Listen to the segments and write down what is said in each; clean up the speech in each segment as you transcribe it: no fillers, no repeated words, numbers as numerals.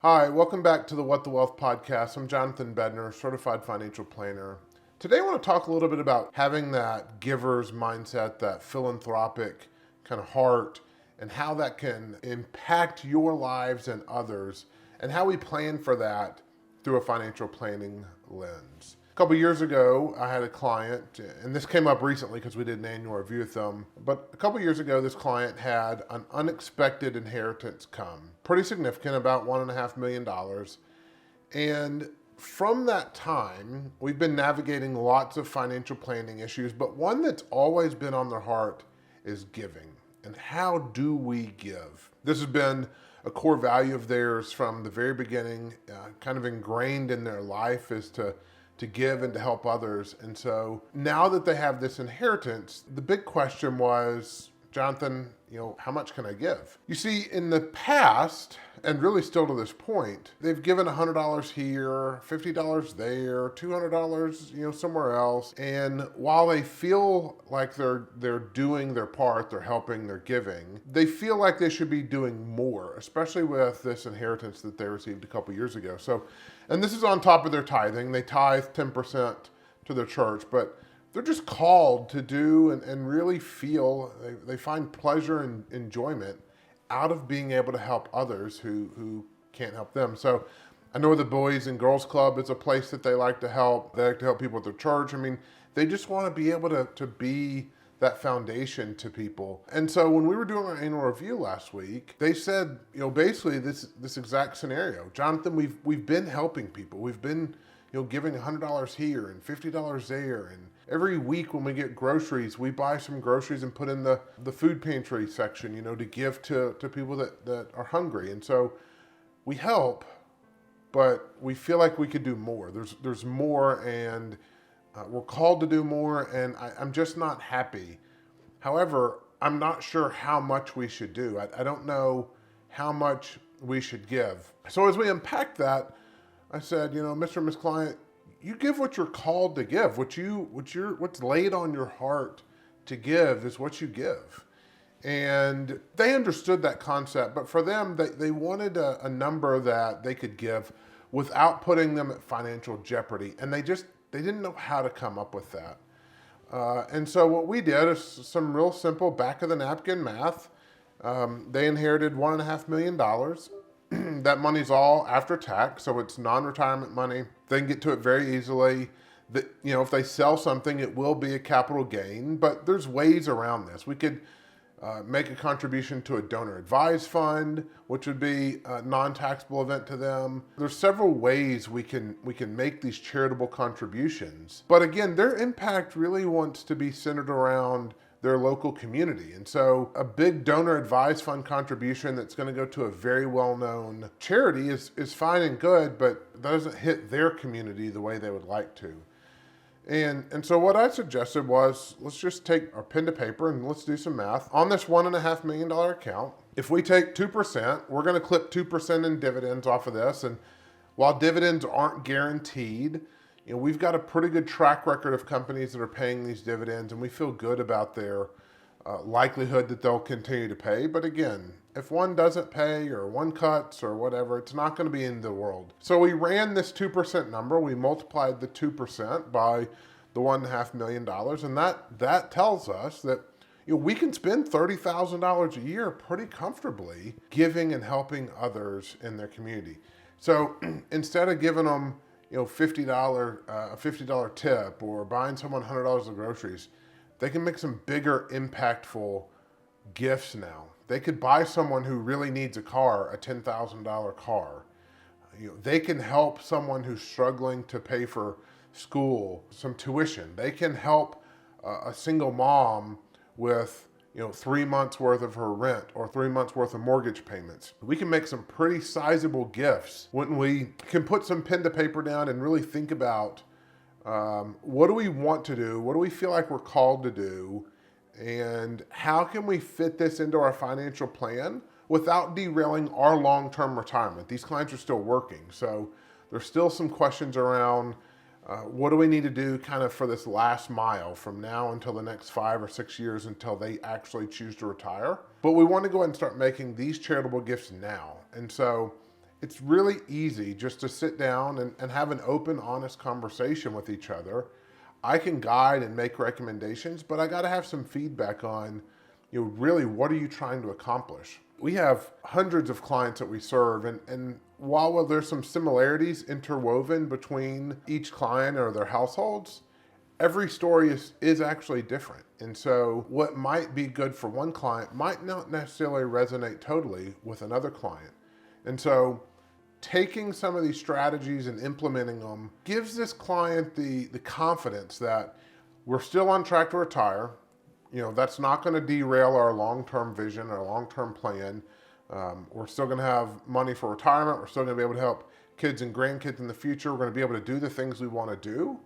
Hi, welcome back to the What the Wealth podcast. I'm Jonathan Bednar, certified financial planner. Today I want to talk a little bit about having that giver's mindset, that philanthropic kind of heart, and how that can impact your lives and others, and how we plan for that through a financial planning lens. A couple years ago, I had a client, and this came up recently because we did an annual review with them. But a couple years ago, this client had an unexpected inheritance come, pretty significant, about $1.5 million. And from that time, we've been navigating lots of financial planning issues, but one that's always been on their heart is giving. And how do we give? This has been a core value of theirs from the very beginning, kind of ingrained in their life, is to give and to help others. And so now that they have this inheritance, the big question was, Jonathan, how much can I give? You see, in the past, and really still to this point, they've given $100 here, $50 there, $200, somewhere else. And while they feel like they're doing their part, they're helping, they're giving, they feel like they should be doing more, especially with this inheritance that they received a couple years ago. So, and this is on top of their tithing. They tithe 10% to their church, but they're just called to do and really feel they find pleasure and enjoyment out of being able to help others who can't help them. So I know the Boys and Girls Club is a place that they like to help. They like to help people at their church. I mean, they just want to be able to be that foundation to people. And so when we were doing our annual review last week, they said, basically this exact scenario. Jonathan, we've been helping people. We've been giving $100 here and $50 there. And every week when we get groceries, we buy some groceries and put in the food pantry section, to give to people that are hungry. And so we help, but we feel like we could do more. There's more, and we're called to do more, and I'm just not happy. However, I'm not sure how much we should do. I don't know how much we should give. So as we unpack that, I said, Mr. and Miss Client, you give what you're called to give. What's laid on your heart to give is what you give. And they understood that concept, but for them, they wanted a number that they could give without putting them at financial jeopardy. And they didn't know how to come up with that. And so what we did is some real simple back of the napkin math. They inherited $1.5 million. That money's all after tax, so it's non-retirement money. They can get to it very easily. If they sell something, it will be a capital gain, but there's ways around this. We could make a contribution to a donor advised fund, which would be a non-taxable event to them. There's several ways we can make these charitable contributions. But again, their impact really wants to be centered around their local community. And so a big donor advised fund contribution that's going to go to a very well-known charity is fine and good, but that doesn't hit their community the way they would like to. And so what I suggested was, let's just take our pen to paper and let's do some math. On this $1.5 million account, if we take 2%, we're going to clip 2% in dividends off of this. And while dividends aren't guaranteed, we've got a pretty good track record of companies that are paying these dividends, and we feel good about their likelihood that they'll continue to pay. But again, if one doesn't pay or one cuts or whatever, it's not going to be in the world. So we ran this 2% number. We multiplied the 2% by the $1.5 million, and that tells us that we can spend $30,000 a year pretty comfortably giving and helping others in their community. So instead of giving them a $50 tip or buying someone $100 of groceries, they can make some bigger impactful gifts now. They could buy someone who really needs a car, a $10,000 car. They can help someone who's struggling to pay for school, some tuition. They can help a single mom with 3 months worth of her rent or 3 months worth of mortgage payments. We can make some pretty sizable gifts when we can put some pen to paper down and really think about what do we want to do? What do we feel like we're called to do? And how can we fit this into our financial plan without derailing our long-term retirement? These clients are still working, so there's still some questions around what do we need to do kind of for this last mile from now until the next 5 or 6 years until they actually choose to retire. But we want to go ahead and start making these charitable gifts now. And so it's really easy just to sit down and have an open, honest conversation with each other. I can guide and make recommendations, but I got to have some feedback on, really what are you trying to accomplish? We have hundreds of clients that we serve, and while there's some similarities interwoven between each client or their households, every story is actually different. And so what might be good for one client might not necessarily resonate totally with another client. And so taking some of these strategies and implementing them gives this client the confidence that we're still on track to retire. That's not going to derail our long-term vision, our long-term plan. We're still going to have money for retirement. We're still going to be able to help kids and grandkids in the future. We're going to be able to do the things we want to do,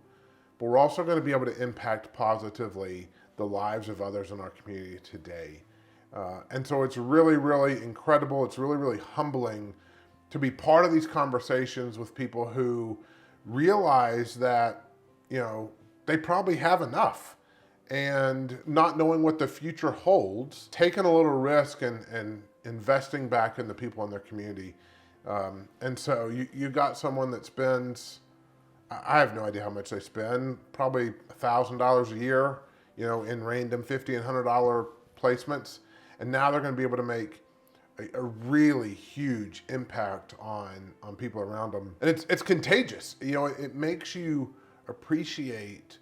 but we're also going to be able to impact positively the lives of others in our community today. And so it's really, really incredible. It's really, really humbling to be part of these conversations with people who realize that, they probably have enough, and not knowing what the future holds, taking a little risk and investing back in the people in their community. And so you got someone that spends, I have no idea how much they spend, probably $1,000 a year, in random $50 and $100 placements. And now they're going to be able to make a really huge impact on people around them. And it's contagious. It makes you appreciate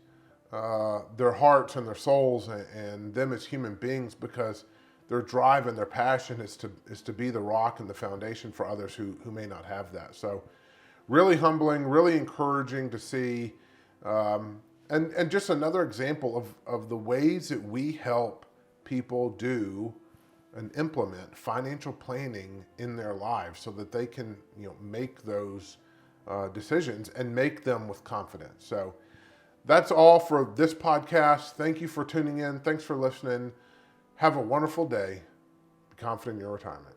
their hearts and their souls and them as human beings, because their drive and their passion is to be the rock and the foundation for others who may not have that. So really humbling, really encouraging to see, and just another example of the ways that we help people do and implement financial planning in their lives so that they can make those decisions and make them with confidence. So that's all for this podcast. Thank you for tuning in. Thanks for listening. Have a wonderful day. Be confident in your retirement.